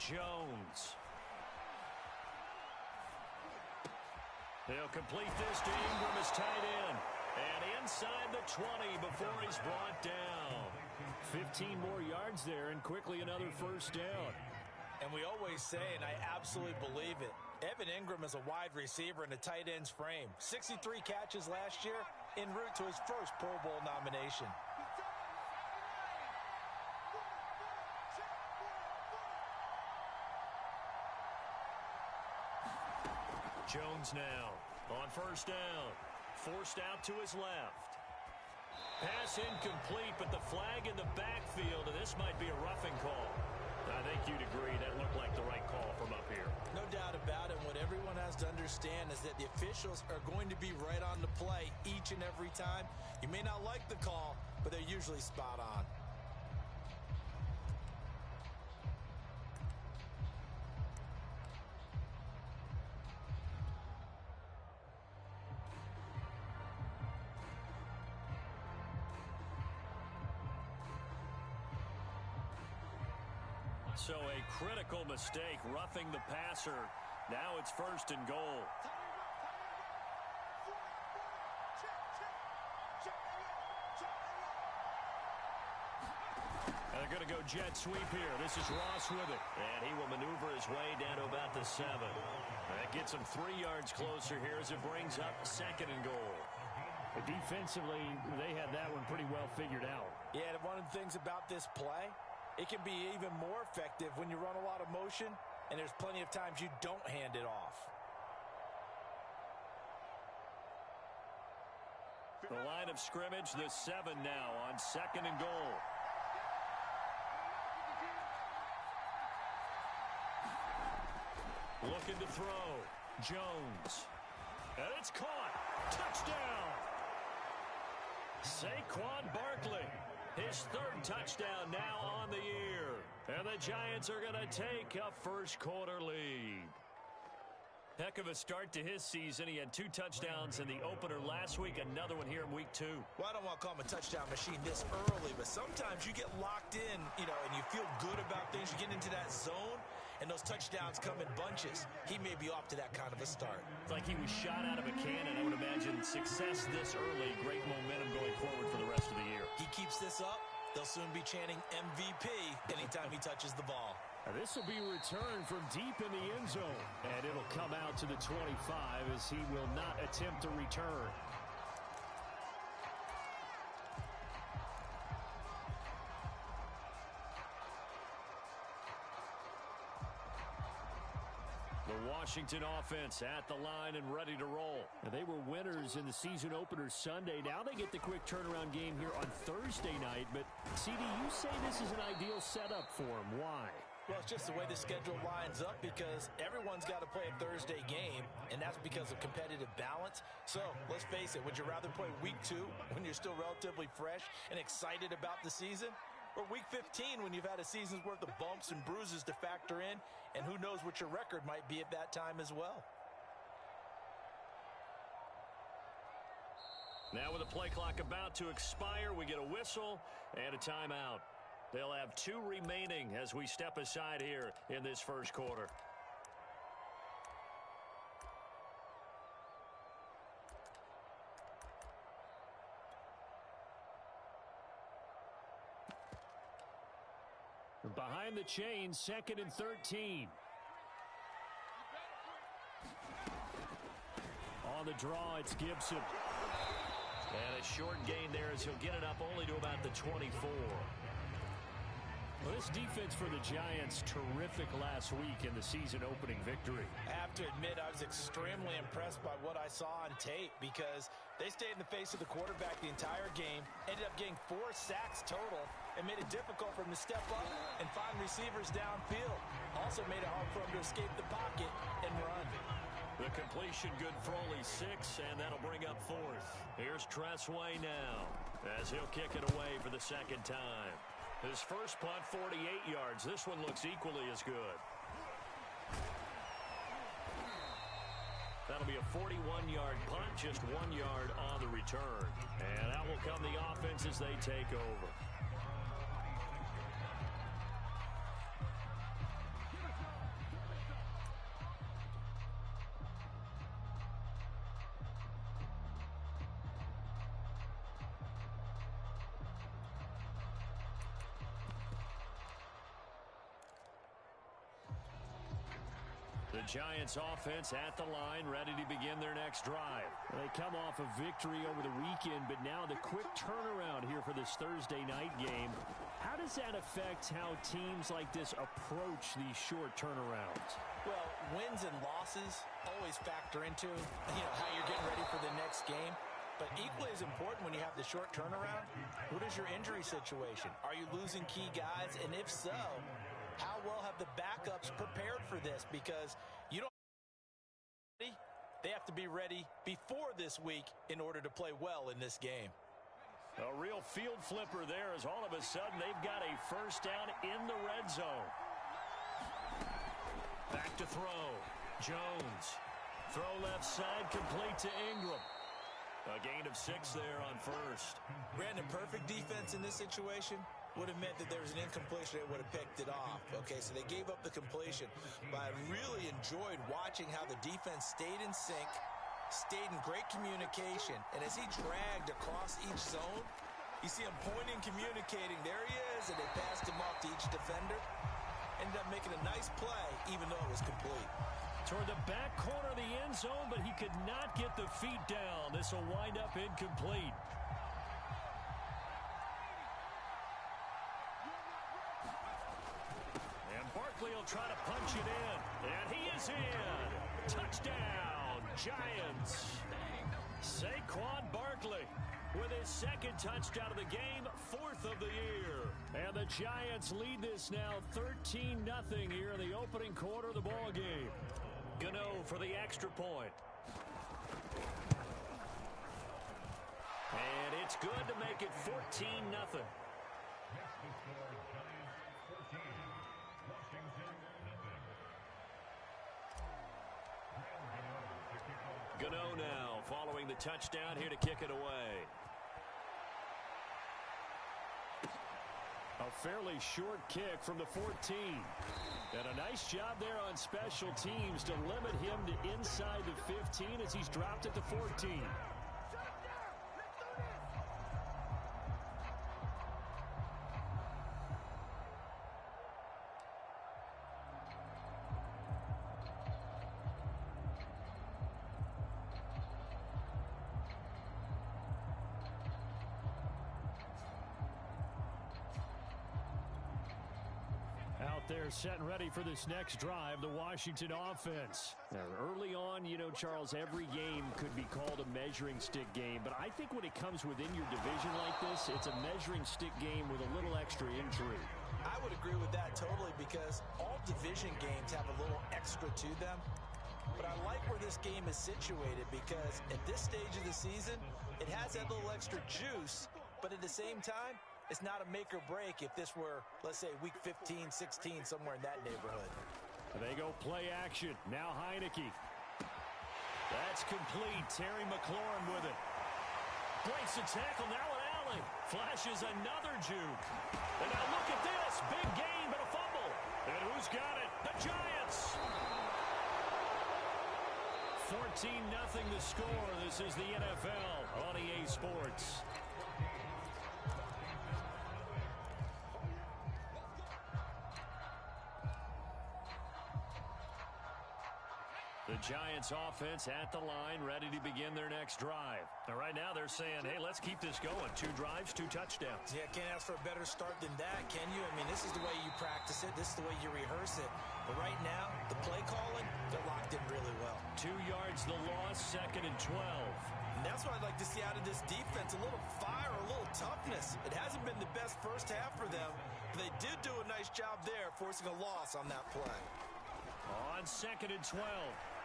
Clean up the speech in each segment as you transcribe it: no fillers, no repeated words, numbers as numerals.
Jones. He'll complete this to Ingram as tight end. And inside the 20 before he's brought down. 15 more yards there and quickly another first down. And we always say, and I absolutely believe it, Evan Ingram is a wide receiver in a tight end's frame. 63 catches last year, en route to his first Pro Bowl nomination. Jones now on first down. Forced out to his left. Pass incomplete, but the flag in the backfield, and this might be a roughing call. I think you'd agree that looked like the right call from up here. No doubt about it. What everyone has to understand is that the officials are going to be right on the play each and every time. You may not like the call, but they're usually spot on. So a critical mistake, roughing the passer. Now it's first and goal. And they're going to go jet sweep here. This is Ross with it. And he will maneuver his way down to about the 7. That gets him 3 yards closer here as it brings up second and goal. Defensively, they had that one pretty well figured out. Yeah, and one of the things about this play, it can be even more effective when you run a lot of motion, and there's plenty of times you don't hand it off. The line of scrimmage, the 7 now on second and goal. Looking to throw. Jones. And it's caught. Touchdown. Saquon Barkley. His third touchdown now on the year. And the Giants are going to take a first quarter lead. Heck of a start to his season. He had 2 touchdowns in the opener last week. Another one here in week 2. Well, I don't want to call him a touchdown machine this early, but sometimes you get locked in, and you feel good about things. You get into that zone, and those touchdowns come in bunches. He may be off to that kind of a start. It's like he was shot out of a cannon. I would imagine success this early. Great momentum going forward for the rest of the year. He keeps this up, they'll soon be chanting MVP anytime he touches the ball. This will be a return from deep in the end zone. And it'll come out to the 25 as he will not attempt to return. The Washington offense at the line and ready to roll. And they were winners in the season opener Sunday. Now they get the quick turnaround game here on Thursday night. But, CD, you say this is an ideal setup for them. Why? Well, it's just the way the schedule lines up because everyone's got to play a Thursday game, and that's because of competitive balance. So, let's face it, would you rather play week 2 when you're still relatively fresh and excited about the season? Or week 15 when you've had a season's worth of bumps and bruises to factor in, and who knows what your record might be at that time as well. Now with the play clock about to expire, we get a whistle and a timeout. They'll have 2 remaining as we step aside here in this first quarter. Behind the chain, 2nd and 13. On the draw, it's Gibson. And a short gain there as he'll get it up only to about the 24. Well, this defense for the Giants, terrific last week in the season opening victory. I have to admit, I was extremely impressed by what I saw on tape because they stayed in the face of the quarterback the entire game, ended up getting 4 sacks total, and made it difficult for him to step up and find receivers downfield. Also made it hard for him to escape the pocket and run. The completion good for only 6, and that'll bring up 4th. Here's Tressway now as he'll kick it away for the second time. His first punt, 48 yards. This one looks equally as good. That'll be a 41-yard punt, just 1 yard on the return. And that will come the offense as they take over. The Giants offense at the line, ready to begin their next drive. They come off a victory over the weekend, but now the quick turnaround here for this Thursday night game. How does that affect how teams like this approach these short turnarounds? Well, wins and losses always factor into, how you're getting ready for the next game. But equally as important when you have the short turnaround, what is your injury situation? Are you losing key guys? And if so, how well have the backups prepared for this? Because you don't they have to be ready before this week in order to play well in this game. A real field flipper there as all of a sudden they've got a first down in the red zone. Back to throw. Jones. Throw left side, complete to Ingram. A gain of 6 there on first. Brandon, perfect defense in this situation would have meant that there was an incompletion. They would have picked it off. Okay, so they gave up the completion. But I really enjoyed watching how the defense stayed in sync, stayed in great communication. And as he dragged across each zone, you see him pointing, communicating. There he is, and they passed him off to each defender. Ended up making a nice play, even though it was complete. Toward the back corner of the end zone, but he could not get the feet down. This will wind up incomplete. And Barkley will try to punch it in. And he is in. Touchdown, Giants. Saquon Barkley with his second touchdown of the game, 4th of the year. And the Giants lead this now 13-0 here in the opening quarter of the ball game. Gano for the extra point. And it's good to make it 14-0. Gano now following the touchdown here to kick it away. A fairly short kick from the 14. And a nice job there on special teams to limit him to inside the 15 as he's dropped at the 14. They're set and ready for this next drive, the Washington offense. Now, early on, Charles, every game could be called a measuring stick game, but I think when it comes within your division like this, it's a measuring stick game with a little extra intrigue. I would agree with that totally because all division games have a little extra to them. But I like where this game is situated because at this stage of the season, it has that little extra juice, but at the same time, it's not a make or break if this were, let's say, week 15, 16, somewhere in that neighborhood. They go play action. Now Heineke. That's complete. Terry McLaurin with it. Breaks the tackle. Now an alley. Flashes another juke. And now look at this. Big gain, but a fumble. And who's got it? The Giants. 14-0 the score. This is the NFL on EA Sports. The Giants offense at the line, ready to begin their next drive. Now, right now they're saying, hey, let's keep this going. 2 drives, 2 touchdowns. Yeah, can't ask for a better start than that, can you? I mean, this is the way you practice it. This is the way you rehearse it. But right now, the play calling, they're locked in really well. 2 yards the loss, 2nd and 12. And that's what I'd like to see out of this defense, a little fire, a little toughness. It hasn't been the best first half for them, but they did do a nice job there, forcing a loss on that play. On 2nd and 12,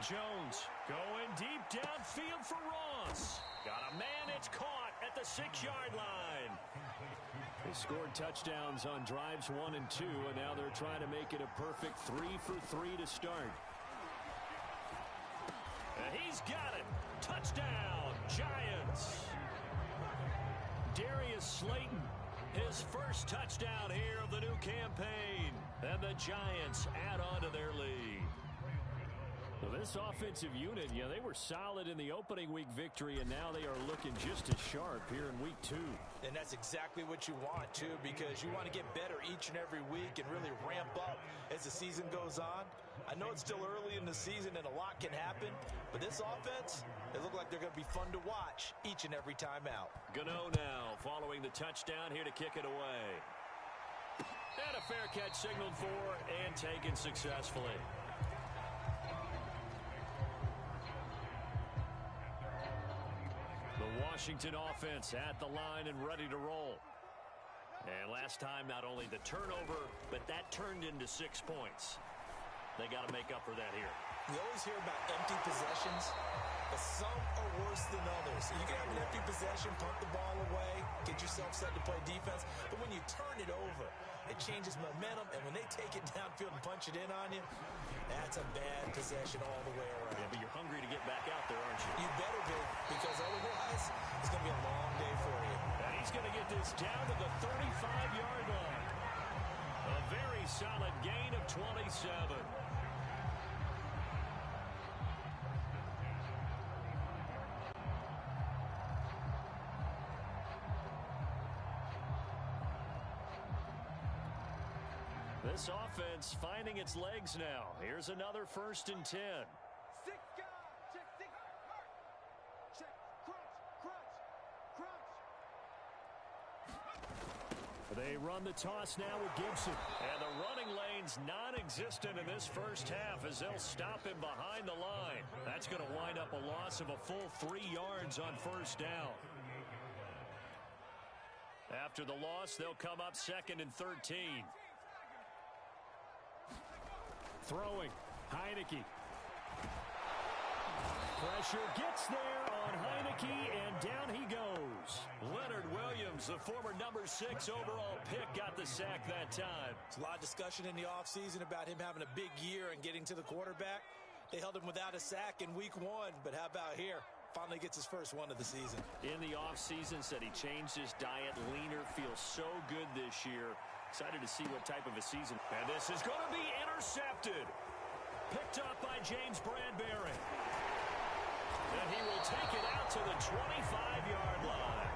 Jones going deep downfield for Ross. Got a man, it's caught at the 6-yard line. They scored touchdowns on drives 1 and 2, and now they're trying to make it a perfect 3 for 3 to start. And he's got it. Touchdown, Giants. Darius Slayton, his first touchdown here of the new campaign. And the Giants add on to their lead. Well, This offensive unit, they were solid in the opening week victory, and now they are looking just as sharp here in week 2. And that's exactly what you want, too, because you want to get better each and every week and really ramp up as the season goes on. I know it's still early in the season and a lot can happen, but this offense, they look like they're going to be fun to watch each and every time out. Gano now following the touchdown here to kick it away. And a fair catch signaled for and taken successfully. The Washington offense at the line and ready to roll. And last time, not only the turnover, but that turned into 6 points. They got to make up for that here. We always hear about empty possessions, but some are worse than others. You can have an empty possession, punt the ball away, get yourself set to play defense, but when you turn it over, it changes momentum, and when they take it downfield and punch it in on you, that's a bad possession all the way around. Yeah, but you're hungry to get back out there, aren't you? You better be, because otherwise, it's going to be a long day for you. And he's going to get this down to the 35-yard line. A very solid gain of 27. This offense finding its legs now. Here's another 1st and 10. They run the toss now with Gibson. And the running lane's non-existent in this first half as they'll stop him behind the line. That's going to wind up a loss of a full 3 yards on 1st down. After the loss, they'll come up 2nd and 13. Throwing, Heineke. Pressure gets there on Heineke, and down he goes. Leonard Williams, the former number 6 overall pick, got the sack that time. There's a lot of discussion in the offseason about him having a big year and getting to the quarterback. They held him without a sack in week 1, but how about here? Finally gets his first one of the season. In the offseason, said he changed his diet, leaner, feels so good this year. Excited to see what type of a season. And this is going to be intercepted. Picked up by James Bradbury. And he will take it out to the 25-yard line.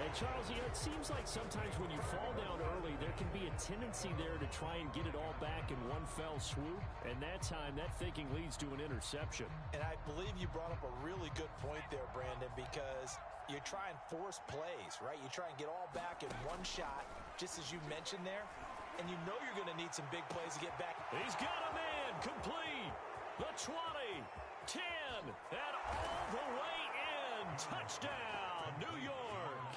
And Charles, it seems like sometimes when you fall down early, there can be a tendency there to try and get it all back in one fell swoop. And that time, that thinking leads to an interception. And I believe you brought up a really good point there, Brandon, because you try and force plays, right? You try and get all back in one shot, just as you mentioned there. And you know you're going to need some big plays to get back. He's got a man complete. The 20, 10, and all the way in. Touchdown, New York.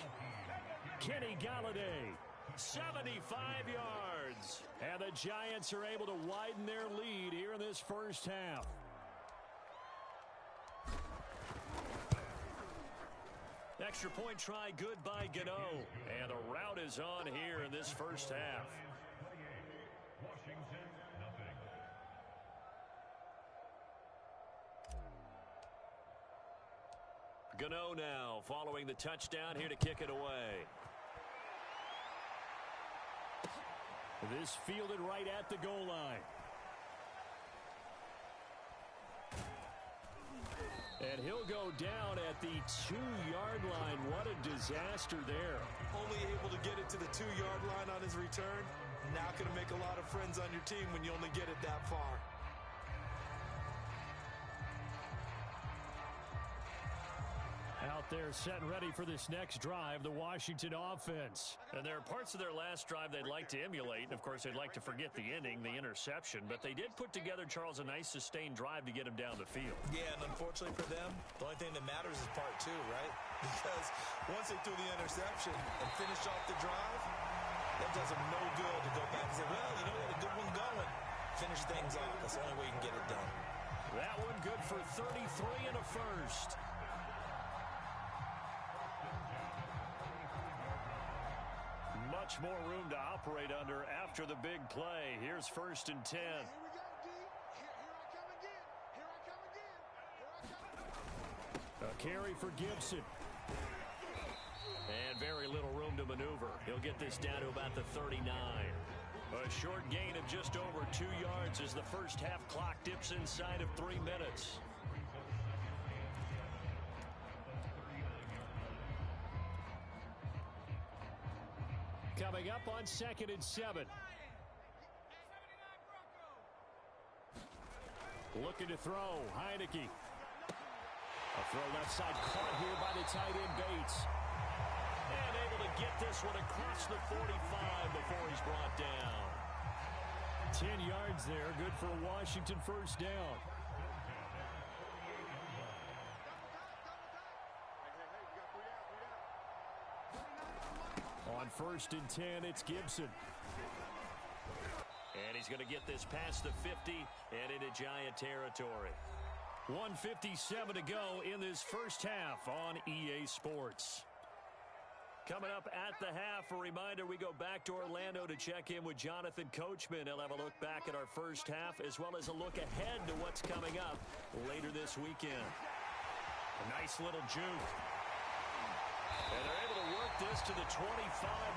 Kenny Galladay, 75 yards. And the Giants are able to widen their lead here in this first half. Extra point try good by Gano. And the route is on here in this first half. Gano now following the touchdown here to kick it away. This fielded right at the goal line. And he'll go down at the 2-yard line. What a disaster there. Only able to get it to the 2-yard line on his return. Not going to make a lot of friends on your team when you only get it that far. Out there set and ready for this next drive, the Washington offense. And there are parts of their last drive they'd like to emulate. And, of course, they'd like to forget the ending, the interception. But they did put together, Charles, a nice sustained drive to get him down the field. Yeah, and unfortunately for them, the only thing that matters is part 2, right? Because once they threw the interception and finished off the drive, that does them no good to go back and say, well, you know, we had a good one going. Finish things off. That's the only way you can get it done. That one good for 33 and a first. Much more room to operate under after the big play. Here's 1st and 10. Here we go, D. Here I come again. A carry for Gibson. And very little room to maneuver. He'll get this down to about the 39. A short gain of just over 2 yards as the first half clock dips inside of 3 minutes. Coming up on 2nd and 7. Looking to throw. Heineke. A throw left side caught here by the tight end Bates. And able to get this one across the 45 before he's brought down. 10 yards there. Good for a Washington first down. On 1st and 10, it's Gibson. And he's going to get this past the 50 and into Giant territory. 1:57 to go in this first half on EA Sports. Coming up at the half, a reminder, we go back to Orlando to check in with Jonathan Coachman. He'll have a look back at our first half as well as a look ahead to what's coming up later this weekend. A nice little juke. And they're able to work this to the 25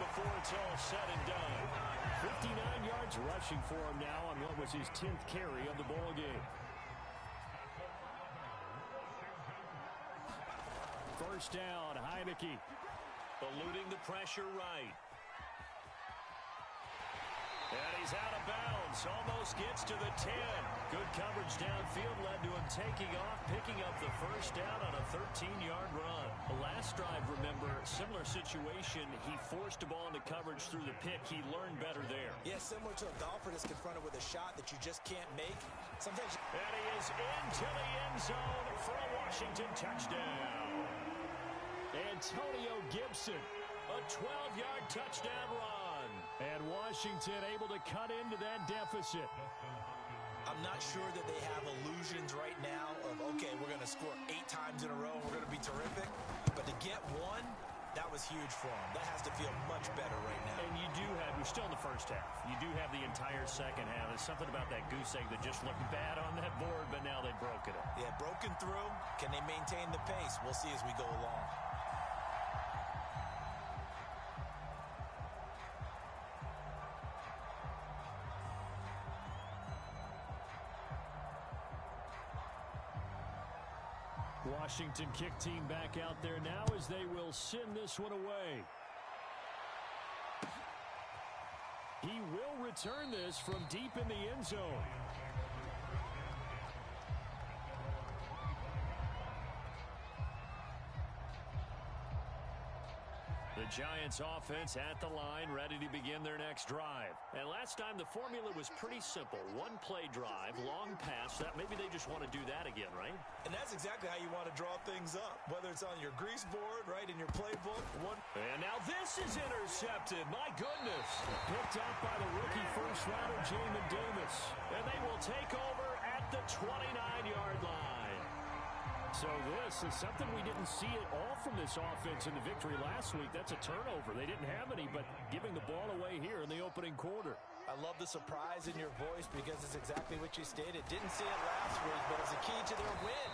before it's all said and done. 59 yards rushing for him now on what was his 10th carry of the ball game. First down, Heineke. Eluding the pressure right. And he's out of bounds. Almost gets to the 10. Good coverage downfield led to him taking off, picking up the first down on a 13-yard run. The last drive, remember, similar situation. He forced the ball into coverage through the pick. He learned better there. Yeah, similar to a golfer that's confronted with a shot that you just can't make. Sometimes. And he is into the end zone for a Washington touchdown. Antonio Gibson, a 12-yard touchdown run. And Washington able to cut into that deficit. I'm not sure that they have illusions right now of, okay, we're going to score 8 times in a row and we're going to be terrific. But to get one, that was huge for them. That has to feel much better right now. And you do have, we're still in the first half. You do have the entire second half. There's something about that goose egg that just looked bad on that board, but now they've broken it. Yeah, broken through. Can they maintain the pace? We'll see as we go along. Washington kick team back out there now as they will send this one away. He will return this from deep in the end zone. The Giants offense at the line, ready to begin their next drive. And last time the formula was pretty simple. One play drive, long pass. That maybe they just want to do that again, right? And that's exactly how you want to draw things up. Whether it's on your grease board, right, in your playbook. And now this is intercepted. My goodness. Picked up by the rookie first rounder, Jamin Davis. And they will take over at the 29-yard line. So this is something we didn't see at all from this offense in the victory last week. That's a turnover. They didn't have any, but giving the ball away here in the opening quarter. I love the surprise in your voice because it's exactly what you stated. Didn't see it last week, but it's a key to their win.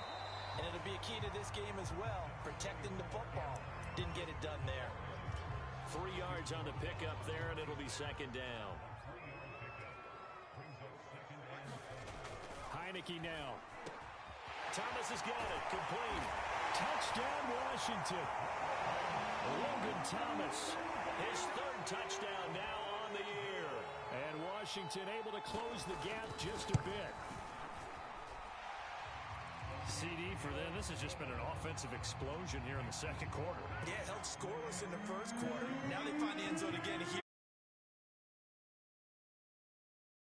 And it'll be a key to this game as well, protecting the football. Didn't get it done there. 3 yards on the pickup there, and it'll be second down. Heineke now. Thomas has got it. Complete. Touchdown, Washington. Logan Thomas, his 3rd touchdown now on the year. And Washington able to close the gap just a bit. CD for them. This has just been an offensive explosion here in the second quarter. Yeah, held scoreless in the first quarter. Now they find the end zone again here.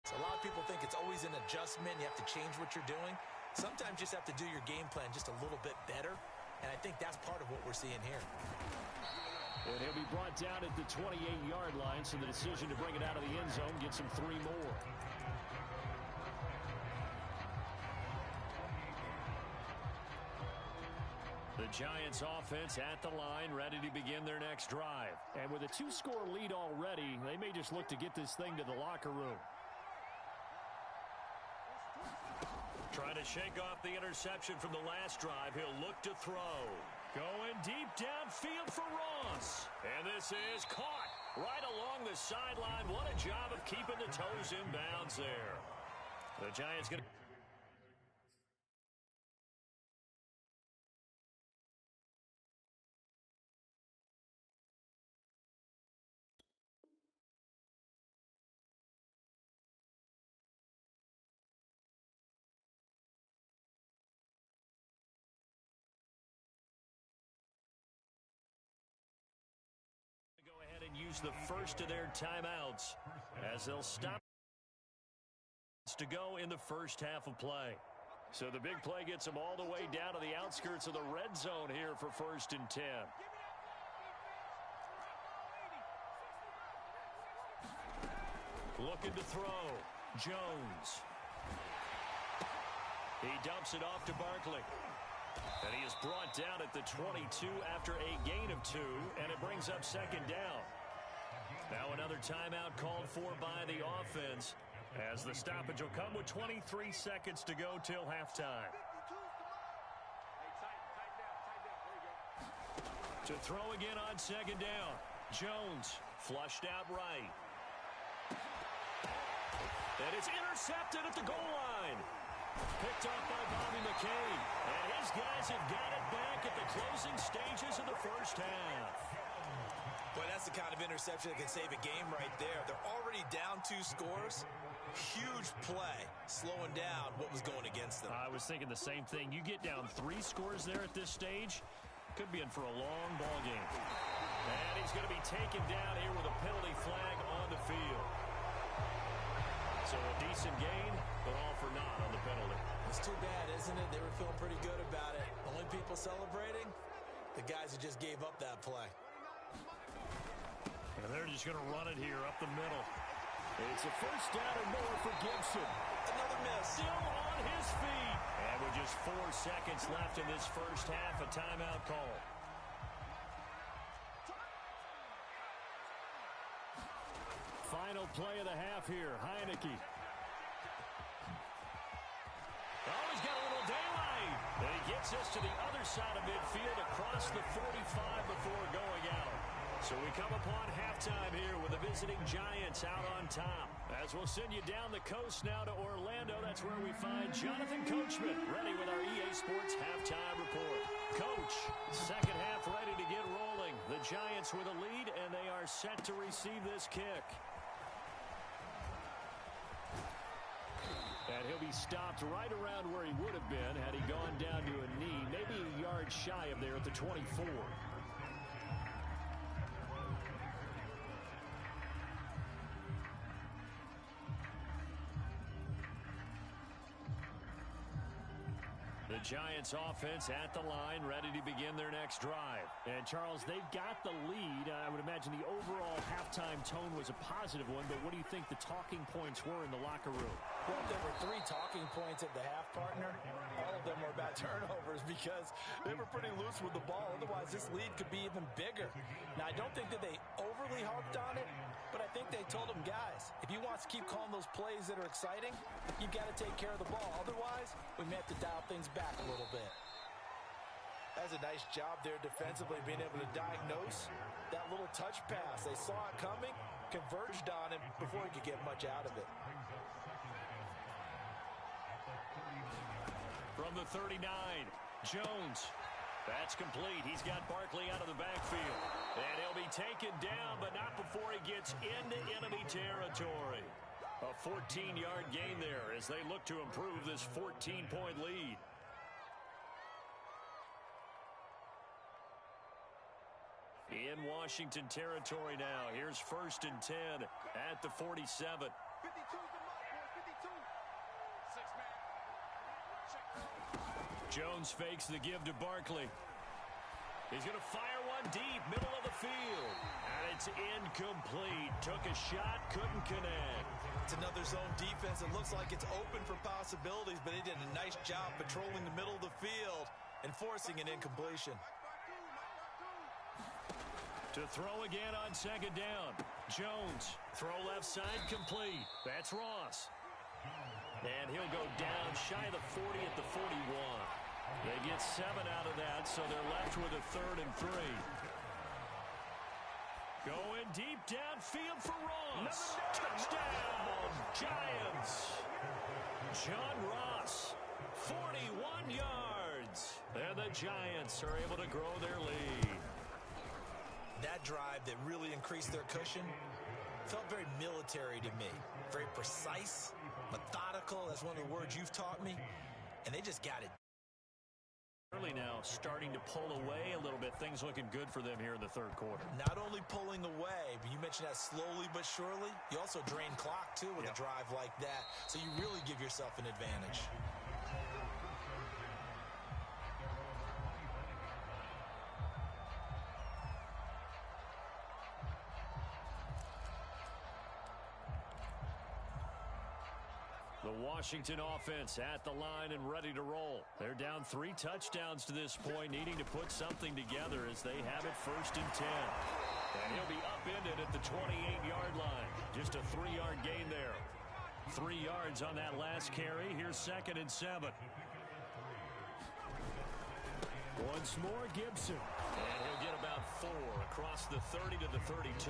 So a lot of people think it's always an adjustment. You have to change what you're doing. Sometimes you just have to do your game plan just a little bit better, and I think that's part of what we're seeing here. And he'll be brought down at the 28-yard line, so the decision to bring it out of the end zone gets him 3 more. The Giants offense at the line, ready to begin their next drive. And with a 2-score lead already, they may just look to get this thing to the locker room. Trying to shake off the interception from the last drive. He'll look to throw. Going deep downfield for Ross. And this is caught. Right along the sideline. What a job of keeping the toes in bounds there. The Giants going to... use the first of their timeouts as they'll stop to go in the first half of play. So the big play gets them all the way down to the outskirts of the red zone here for 1st and 10. Looking to throw. Jones. He dumps it off to Barkley. And he is brought down at the 22 after a gain of 2, and it brings up 2nd down. Now another timeout called for by the offense as the stoppage will come with 23 seconds to go till halftime. To throw again on 2nd down. Jones flushed out right. And it's intercepted at the goal line. Picked up by Bobby McCain. And his guys have got it back at the closing stages of the first half. Boy, that's the kind of interception that can save a game right there. They're already down 2 scores. Huge play, slowing down what was going against them. I was thinking the same thing. You get down 3 scores there at this stage, could be in for a long ball game. And he's going to be taken down here with a penalty flag on the field. So a decent gain, but all for naught on the penalty. It's too bad, isn't it? They were feeling pretty good about it. Only people celebrating, the guys who just gave up that play. And they're just going to run it here up the middle. It's a first down and more for Gibson. Another miss. Still on his feet. And with just 4 seconds left in this first half, a timeout call. Final play of the half here. Heineke. Oh, he's got a little daylight. And he gets us to the other side of midfield across the 45 before going out. So we come upon halftime here with the visiting Giants out on top. As we'll send you down the coast now to Orlando, that's where we find Jonathan Coachman ready with our EA Sports halftime report. Coach, second half ready to get rolling. The Giants with a lead, and they are set to receive this kick. And he'll be stopped right around where he would have been had he gone down to a knee, maybe a yard shy of there at the 24. The Giants offense at the line, ready to begin their next drive. And, Charles, they've got the lead. I would imagine the overall halftime tone was a positive one, but what do you think the talking points were in the locker room? Well, there were 3 talking points at the half, partner. All of them were about turnovers because they were pretty loose with the ball. Otherwise, this lead could be even bigger. Now, I don't think that they overly harped on it, but I think they told them, guys, if you want to keep calling those plays that are exciting, you've got to take care of the ball. Otherwise, we may have to dial things back a little bit. That's a nice job there defensively, being able to diagnose that little touch pass. They saw it coming, converged on him before he could get much out of it. From the 39, Jones. That's complete. He's got Barkley out of the backfield. And he'll be taken down, but not before he gets into enemy territory. A 14-yard gain there as they look to improve this 14-point lead. In Washington territory now. Here's 1st and 10 at the 47. 52 Jones fakes the give to Barkley. He's going to fire one deep, middle of the field. And it's incomplete. Took a shot, couldn't connect. It's another zone defense. It looks like it's open for possibilities, but they did a nice job patrolling the middle of the field and forcing an incompletion. To throw again on 2nd down. Jones, throw left side complete. That's Ross. And he'll go down shy of the 40 at the 41. They get 7 out of that, so they're left with a 3rd and 3. Going deep downfield for Ross. Touchdown, Giants. John Ross, 41 yards. And the Giants are able to grow their lead. That drive that really increased their cushion felt very military to me. Very precise, methodical. That's one of the words you've taught me. And they just got it. Early now, starting to pull away a little bit. Things looking good for them here in the third quarter. Not only pulling away, but you mentioned that slowly but surely. You also drain clock, too, with a drive like that. So you really give yourself an advantage. The Washington offense at the line and ready to roll. They're down 3 touchdowns to this point, needing to put something together as they have it 1st and 10. And he'll be upended at the 28-yard line. Just a 3-yard gain there. 3 yards on that last carry. Here's 2nd and 7. Once more, Gibson. And he'll get about 4 across the 30 to the 32.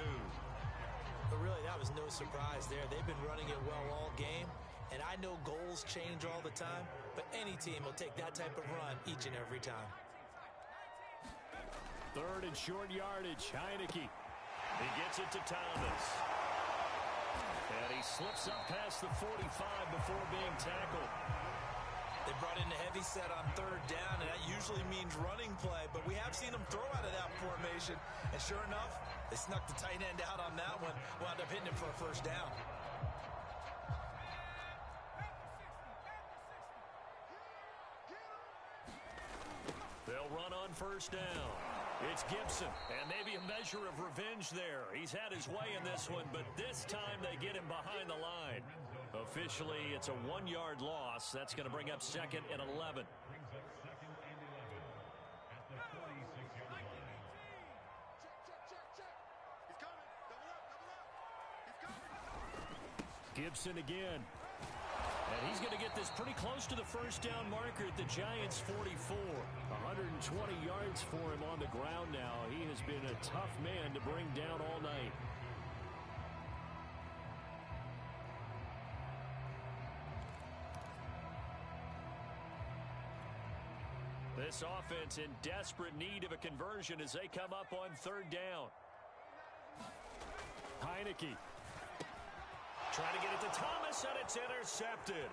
But really, that was no surprise there. They've been running it well all game. And I know goals change all the time, but any team will take that type of run each and every time. 3rd and short yardage. Heineke. He gets it to Thomas. And he slips up past the 45 before being tackled. They brought in a heavy set on 3rd down, and that usually means running play, but we have seen them throw out of that formation. And sure enough, they snuck the tight end out on that one, wound up hitting him for a 1st down. They'll run on 1st down. It's Gibson, and maybe a measure of revenge there. He's had his way in this one, but this time they get him behind the line. Officially, it's a 1-yard loss. That's going to bring up 2nd and 11. Gibson again. And he's going to get this pretty close to the 1st down marker at the Giants' 44. 120 yards for him on the ground now. He has been a tough man to bring down all night. This offense in desperate need of a conversion as they come up on 3rd down. Heineke. Trying to get it to Thomas, and it's intercepted.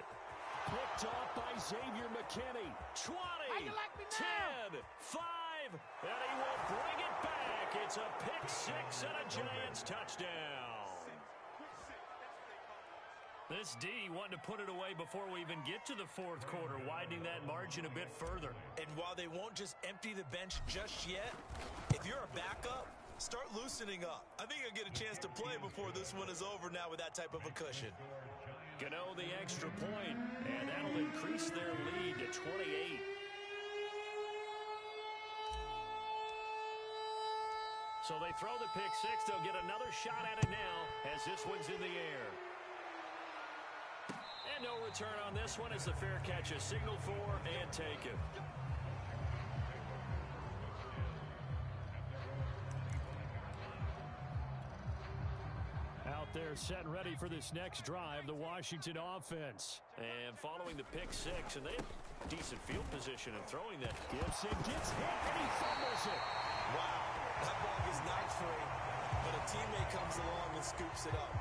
Picked off by Xavier McKinney. 20, 10, 5, and he will bring it back. It's a pick-6 and a Giants touchdown. This D wanting to put it away before we even get to the 4th quarter, widening that margin a bit further. And while they won't just empty the bench just yet, if you're a backup, start loosening up. I think you'll get a chance to play before this one is over now with that type of a cushion. Gano the extra point, and that'll increase their lead to 28. So they throw the pick-6. They'll get another shot at it now as this one's in the air. And no return on this one as the fair catch is signaled for and taken. Out there set and ready for this next drive, the Washington offense. And following the pick-6, and they have decent field position and throwing that. Gibson gets hit, and he fumbles it. Wow, that ball is knocked free, but a teammate comes along and scoops it up.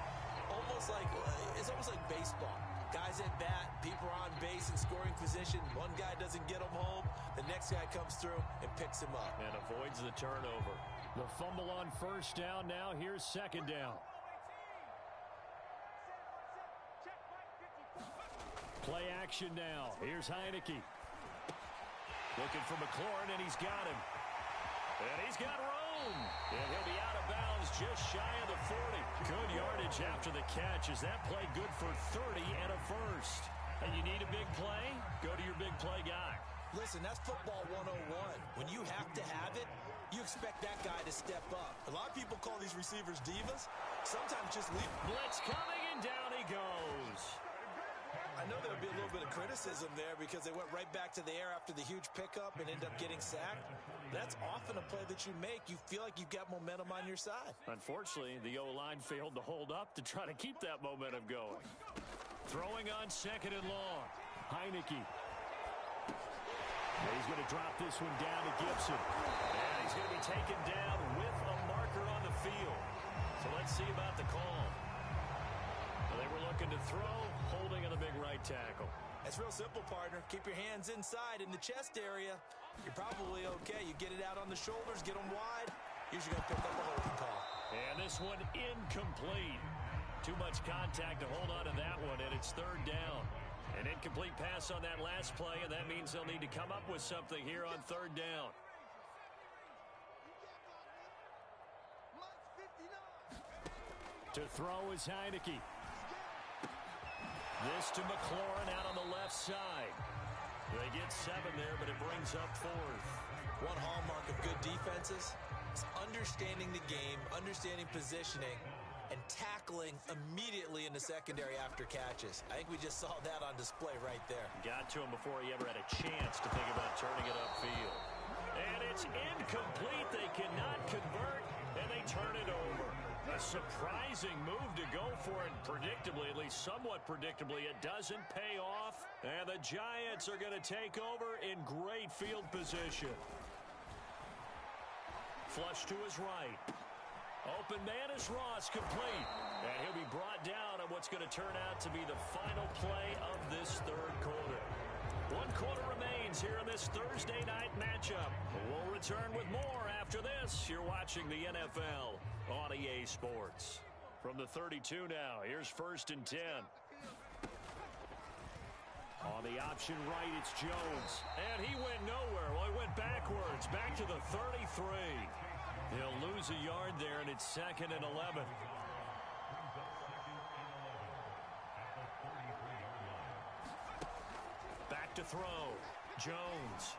It's almost like baseball. Guys at bat, people are on base in scoring position. One guy doesn't get him home. The next guy comes through and picks him up. And avoids the turnover. The fumble on 1st down. Now here's 2nd down. Play action now. Here's Heineke. Looking for McLaurin, and he's got him. And he's got room. And he'll be out of bounds just shy of the 40. Good yardage after the catch. Is that play good for 30 and a 1st? And you need a big play? Go to your big play guy. Listen, that's football 101. When you have to have it, you expect that guy to step up. A lot of people call these receivers divas. Sometimes just leave. Blitz coming, and down he goes. I know there'll be a little bit of criticism there because they went right back to the air after the huge pickup and ended up getting sacked. That's often a play that you make. You feel like you've got momentum on your side. Unfortunately, the O-line failed to hold up to try to keep that momentum going. Throwing on 2nd and long. Heineke. He's going to drop this one down to Gibson. And he's going to be taken down with a marker on the field. So let's see about the call. Well, they were looking to throw, holding on the big right tackle. It's real simple, partner. Keep your hands inside in the chest area. You're probably okay. You get it out on the shoulders, get them wide. Usually going to pick up a holding call. And this one incomplete. Too much contact to hold on to that one, and it's 3rd down. An incomplete pass on that last play, and that means they'll need to come up with something here on 3rd down. To throw is Heineke. This to McLaurin out on the left side. They get 7 there, but it brings up 4th. One hallmark of good defenses is understanding the game, understanding positioning, and tackling immediately in the secondary after catches. I think we just saw that on display right there. Got to him before he ever had a chance to think about turning it upfield. And it's incomplete. They cannot convert, and they turn it over. A surprising move to go for it. Predictably, at least somewhat predictably, it doesn't pay off. And the Giants are going to take over in great field position. Flush to his right. Open man is Ross, complete. And he'll be brought down on what's going to turn out to be the final play of this 3rd quarter. 1 quarter remains here in this Thursday night matchup. We'll return with more after this. You're watching the NFL on EA Sports. From the 32 now, here's 1st and 10. On the option right, it's Jones. And he went nowhere. Well, he went backwards, back to the 33. He'll lose a yard there, and it's 2nd and 11. Back to throw. Jones.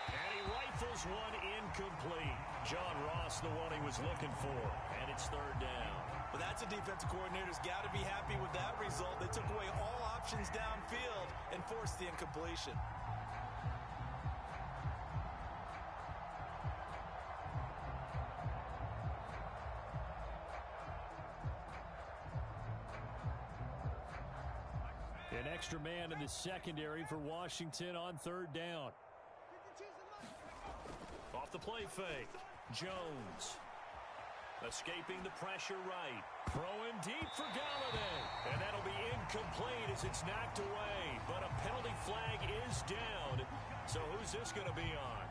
And he rifles one incomplete. John Ross, the one he was looking for. And it's 3rd down. But that's a defensive coordinator's got to be happy with that result. They took away all options downfield and forced the incompletion. An extra man in the secondary for Washington on 3rd down. Off the play fake. Jones. Escaping the pressure right. Throwing deep for Galladay. And that'll be incomplete as it's knocked away. But a penalty flag is down. So who's this going to be on?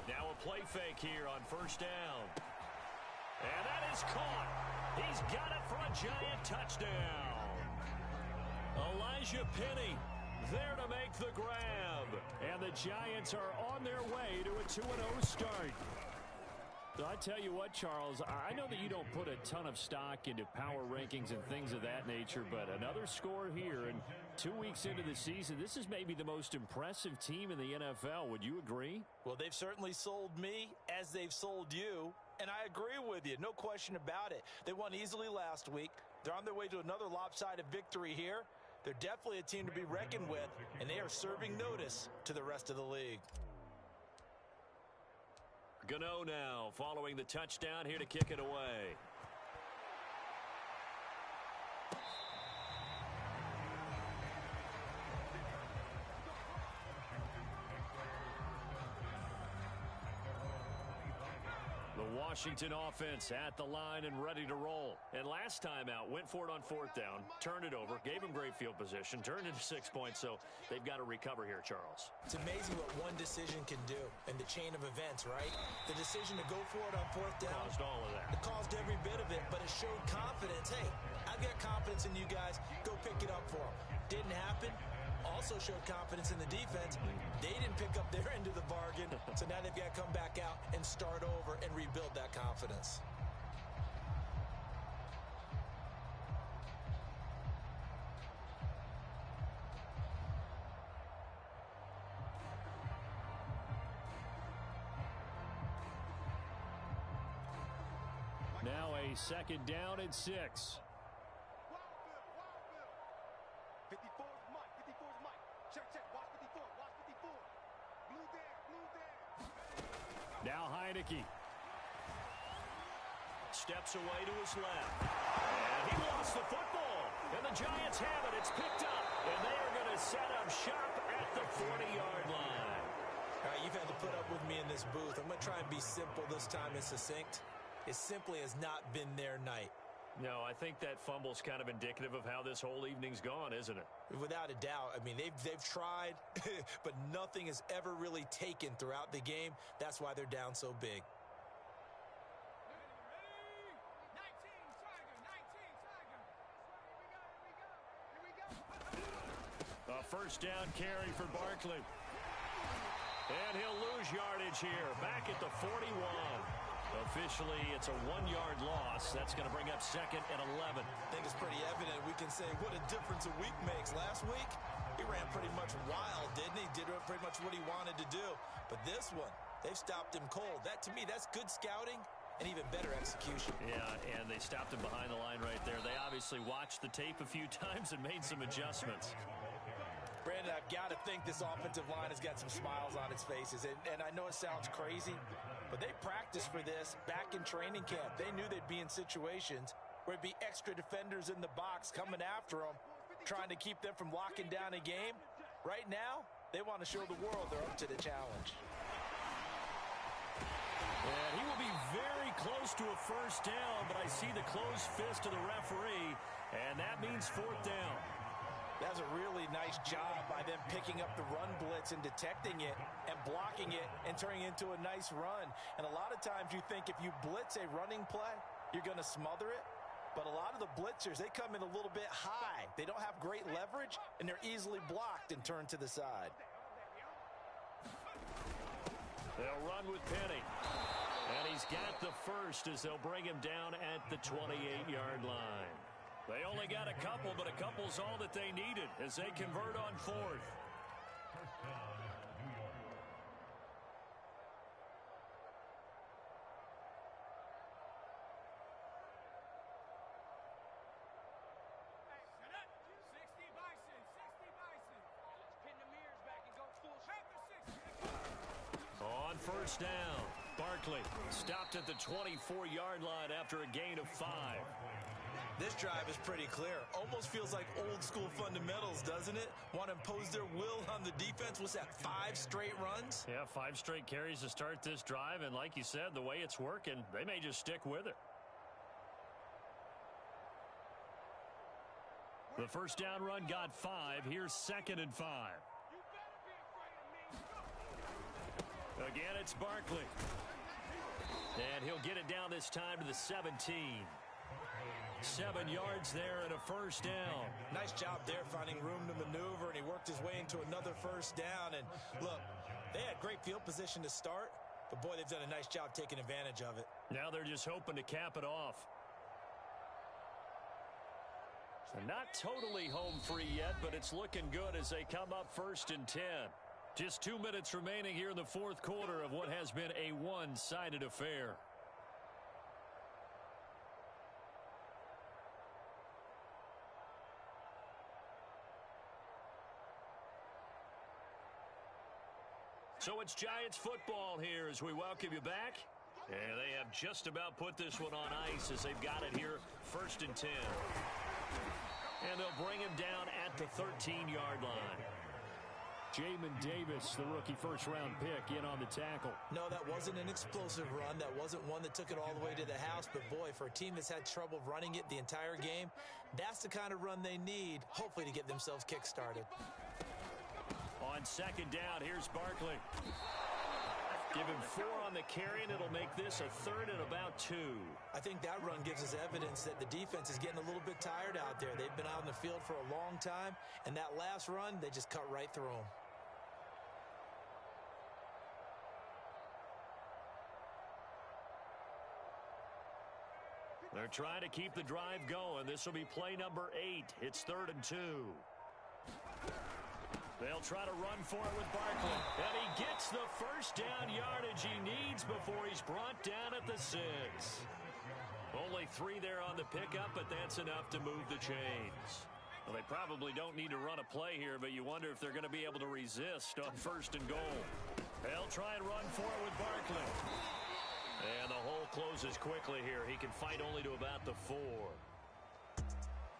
Now a play fake here on 1st down. And that is caught. He's got it for a Giant touchdown. Elijah Penny there to make the grab. And the Giants are on their way to a 2-0 start. I tell you what, Charles, I know that you don't put a ton of stock into power rankings and things of that nature, but another score here, and 2 weeks into the season, this is maybe the most impressive team in the NFL. Would you agree? Well, they've certainly sold me as they've sold you, and I agree with you. No question about it. They won easily last week. They're on their way to another lopsided victory here. They're definitely a team to be reckoned with, and they are serving notice to the rest of the league. Gano now following the touchdown here to kick it away. The Washington offense at the line and ready to roll. And last time out, went for it on 4th down, turned it over, gave them great field position, turned it to 6 points, so they've got to recover here, Charles. It's amazing what one decision can do in the chain of events, right? The decision to go for it on 4th down. Caused all of that. It caused every bit of it, but it showed confidence. Hey, I've got confidence in you guys. Go pick it up for them. Didn't happen. Also showed confidence in the defense. They didn't pick up their end of the bargain, so now they've got to come back out and start over and rebuild that confidence. Now a second down and 6. Wild Bill. 54 is Mike. 54 is Mike. Check. Watch 54. Watch 54. Blue there. Now Heineke. Steps away to his left. And he lost the football. And the Giants have it. It's picked up. And they are going to set up shop at the 40-yard line. All right, you've had to put up with me in this booth. I'm going to try and be simple this time and succinct. It simply has not been their night. No, I think that fumble's kind of indicative of how this whole evening's gone, isn't it? Without a doubt. I mean, they've tried, but nothing has ever really taken throughout the game. That's why they're down so big. A first down carry for Barkley. And he'll lose yardage here. Back at the 41. Officially, it's a 1-yard loss. That's going to bring up second and 11. I think it's pretty evident. We can say what a difference a week makes. Last week, he ran pretty much wild, didn't he? Did pretty much what he wanted to do. But this one, they've stopped him cold. That, to me, that's good scouting and even better execution. Yeah, and they stopped him behind the line right there. They obviously watched the tape a few times and made some adjustments. Brandon, I've got to think this offensive line has got some smiles on its faces. And I know it sounds crazy, but they practiced for this back in training camp. They knew they'd be in situations where it'd be extra defenders in the box coming after them, trying to keep them from locking down a game. Right now, they want to show the world they're up to the challenge. And he will be very close to a first down, but I see the closed fist of the referee, and that means fourth down. That's a really nice job by them picking up the run blitz and detecting it and blocking it and turning it into a nice run. And a lot of times you think if you blitz a running play, you're going to smother it. But a lot of the blitzers, they come in a little bit high. They don't have great leverage, and they're easily blocked and turned to the side. They'll run with Penny. And he's got the first as they'll bring him down at the 28-yard line. They only got a couple, but a couple's all that they needed as they convert on fourth. On first down, Barkley stopped at the 24-yard line after a gain of 5. This drive is pretty clear. Almost feels like old school fundamentals, doesn't it? Want to impose their will on the defense. What's that, 5 straight runs? Yeah, 5 straight carries to start this drive. And like you said, the way it's working, they may just stick with it. The first down run got 5. Here's second and 5. Again, it's Barkley. And he'll get it down this time to the 17. 7 yards there and a first down. Nice job there finding room to maneuver, and he worked his way into another first down. And look, they had great field position to start, but boy, they've done a nice job taking advantage of it. Now they're just hoping to cap it off. So not totally home free yet, but it's looking good as they come up first and 10. Just 2 minutes remaining here in the fourth quarter of what has been a one-sided affair. So it's Giants football here as we welcome you back. And they have just about put this one on ice as they've got it here first and 10. And they'll bring him down at the 13-yard line. Jamin Davis, the rookie first-round pick, in on the tackle. No, that wasn't an explosive run. That wasn't one that took it all the way to the house. But, boy, for a team that's had trouble running it the entire game, that's the kind of run they need, hopefully, to get themselves kick-started. On second down, here's Barkley. Give him 4 on the carry, and it'll make this a third and about 2. I think that run gives us evidence that the defense is getting a little bit tired out there. They've been out in the field for a long time, and that last run, they just cut right through them. They're trying to keep the drive going. This will be play number 8. It's 3rd and 2. They'll try to run for it with Barkley. And he gets the first down yardage he needs before he's brought down at the 6. Only 3 there on the pickup, but that's enough to move the chains. Well, they probably don't need to run a play here, but you wonder if they're going to be able to resist on 1st and goal. They'll try and run for it with Barkley. And the hole closes quickly here. He can fight only to about the 4.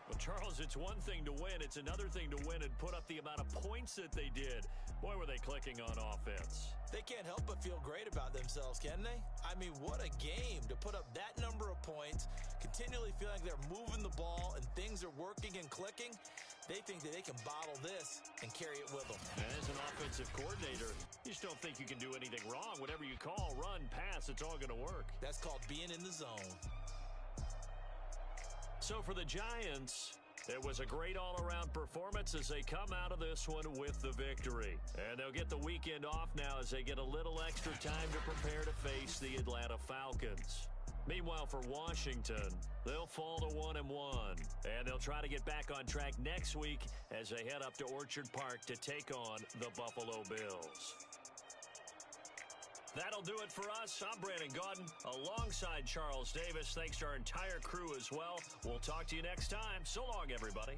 Well, Charles, it's one thing to win. It's another thing to win and put up the amount of points that they did. Boy, were they clicking on offense. They can't help but feel great about themselves, can they? I mean, what a game to put up that number of points, continually feeling like they're moving the ball and things are working and clicking. They think that they can bottle this and carry it with them. And as an offensive coordinator, you just don't think you can do anything wrong. Whatever you call, run, pass, it's all going to work. That's called being in the zone. So for the Giants, it was a great all-around performance as they come out of this one with the victory. And they'll get the weekend off now as they get a little extra time to prepare to face the Atlanta Falcons. Meanwhile, for Washington, they'll fall to 1-1. And they'll try to get back on track next week as they head up to Orchard Park to take on the Buffalo Bills. That'll do it for us. I'm Brandon Gaudin alongside Charles Davis. Thanks to our entire crew as well. We'll talk to you next time. So long, everybody.